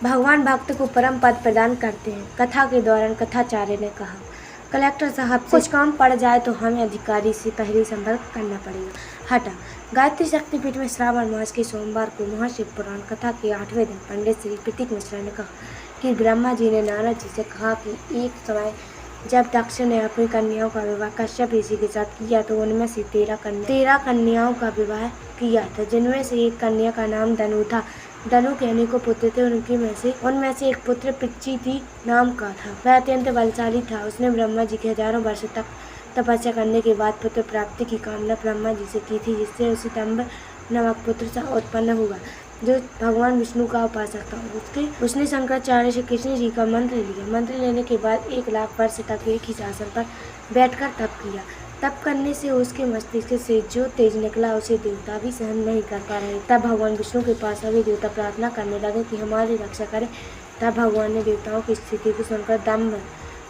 भगवान भक्त को परम पद प्रदान करते हैं। कथा के दौरान कथाचार्य ने कहा, कलेक्टर साहब से कुछ काम पड़ जाए तो हमें अधिकारी से पहले संपर्क करना पड़ेगा। हटा। गायत्री शक्तिपीठ में श्रावण मास के सोमवार को महाशिव पुराण कथा के 8वें दिन पंडित श्री प्रतीक मिश्रा ने कहा कि ब्रह्मा जी ने नारद जी से कहा कि एक समय जब दक्ष ने अपनी कन्याओं का विवाह कश्यप ऋषि के साथ किया तो उनमें से 13 कन्याओं का विवाह किया था, जिनमें से एक कन्या का नाम धनु था। धनु के अनेकों पुत्र थे, उनमें से एक पुत्र पिच्चीती नाम का था। वह अत्यंत बलशाली था। उसने ब्रह्मा जी के हजारों वर्ष तक तपस्या करने के बाद पुत्र प्राप्ति की कामना ब्रह्मा जी से की थी, जिससे उसे तंब नामक पुत्र उत्पन्न हुआ, जो भगवान विष्णु का उपासक था। उसने शंकराचार्य से कृष्ण जी का मंत्र लिया। मंत्र लेने के बाद 1 लाख वर्ष तक एक ही आसन पर बैठकर तप किया। तप करने से उसके मस्तिष्क से जो तेज निकला उसे देवता भी सहन नहीं कर पा रहे। तब भगवान विष्णु के पास सभी देवता प्रार्थना करने लगे कि हमारी रक्षा करें। तब भगवान ने देवताओं की स्थिति को सुनकर दम्भ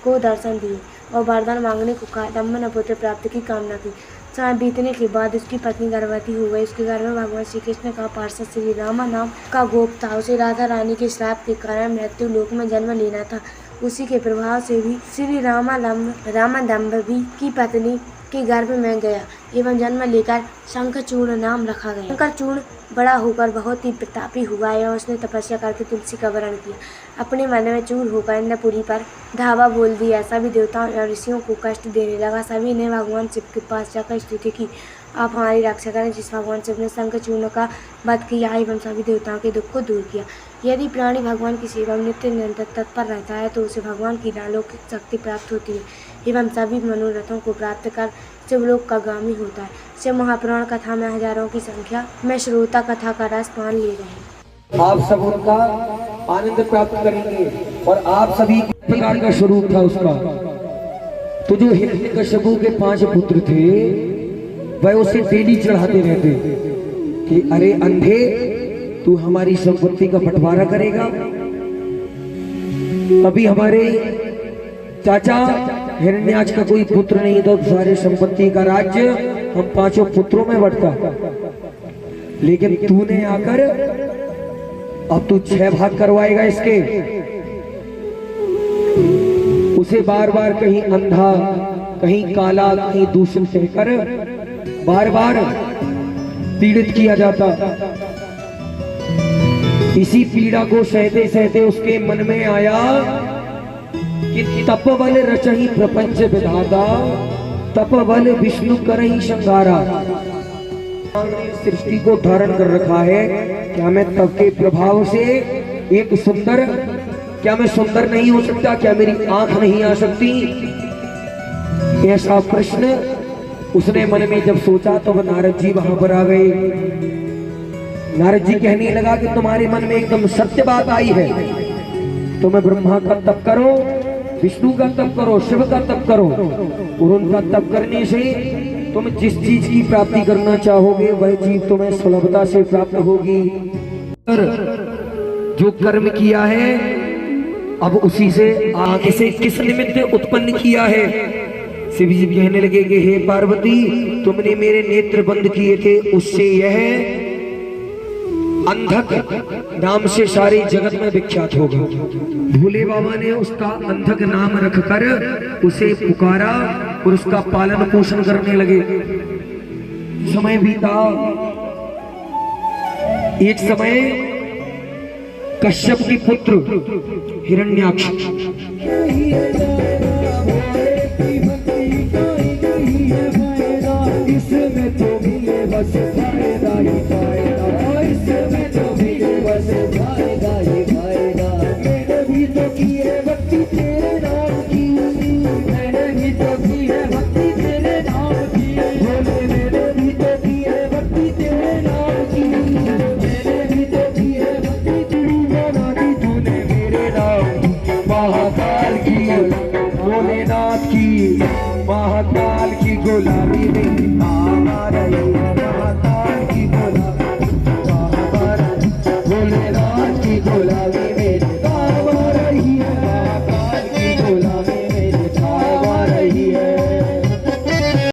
को दर्शन दिए और वरदान मांगने को कहा। दम्भ ने पुत्र प्राप्ति की कामना की। समय बीतने के बाद उसकी पत्नी गर्भवती हो गई। उसके गर्भ में भगवान श्री कृष्ण का पार्षद श्री रामा नाम का गोप था। उसे राधा रानी के श्राप के कारण मृत्यु लोक में जन्म लेना था। उसी के प्रभाव से भी श्री रामदम्भ भी की पत्नी के गर्भ में गया एवं जन्म लेकर शंखचूर्ण नाम रखा गया। शंखचूर्ण बड़ा होकर बहुत ही प्रतापी हुआ एवं उसने तपस्या करके तुलसी का वरण किया। अपने मन में चूर होकर इंद्रपुरी पर धावा बोल दिया। सभी देवताओं और ऋषियों को कष्ट देने लगा। सभी ने भगवान शिव के पास जाकर स्तुति की, आप हमारी रक्षा करें। जिस भगवान शिव ने शंखचूर्ण का वध किया एवं सभी देवताओं के दुख को दूर किया। यदि प्राणी भगवान की सेवा में नित्य निरंतर तत्पर रहता है तो उसे भगवान की अलौकिक शक्ति प्राप्त होती है एवं सभी मनोरथों को प्राप्त कर शिवलोक का गामी होता है। शिव महापुराण कथा में हजारों की संख्या में श्रोता कथा का रस पान ले रहे हैं। आप सब उनका आनंद प्राप्त करेंगे और आप सभी प्रकार का स्वरूप था उसका। तो जो हिरण्यकश्यपु के 5 पुत्र थे वह उसे डेली चढ़ाते रहते कि अरे अंधे, तू हमारी संपत्ति का बंटवारा करेगा। अभी हमारे चाचा हिरण्याक्ष का कोई पुत्र नहीं तो सारे संपत्ति का राज्य हम 5 पुत्रों में बंटता, लेकिन तूने आकर अब तू 6 भाग करवाएगा इसके। उसे बार बार कहीं अंधा, कहीं काला, कहीं दूषित कहकर बार बार पीड़ित किया जाता। इसी पीड़ा को सहते सहते उसके मन में आया कि तपबल रचहि प्रपंच विधाता, तपबल विष्णु करहि संहारा। सृष्टि को धारण कर रखा है, क्या मैं तप के प्रभाव से एक सुंदर, क्या मैं सुंदर नहीं हो सकता? क्या मेरी आंख नहीं आ सकती? ऐसा प्रश्न उसने मन में जब सोचा तो नारद जी वहां पर आ गए। नारद जी कहने लगा कि तुम्हारे मन में एकदम सत्य बात आई है, तुम्हें ब्रह्मा का तप करो, विष्णु का तप करो, शिव का तप करो, और उनका तप करने से तुम जिस चीज की प्राप्ति करना चाहोगे वह चीज तुम्हें सुलभता से प्राप्त होगी। जो कर्म किया है अब उसी से आगे से किस निमित्त उत्पन्न किया है। शिव जी कहने लगे कि हे पार्वती, तुमने मेरे नेत्र बंद किए थे, उससे यह अंधक नाम से सारे जगत में विख्यात होगा। भोले बाबा ने उसका अंधक नाम रखकर उसे पुकारा और उसका पालन पोषण करने लगे। समय बीता। एक समय कश्यप के पुत्र हिरण्याक्ष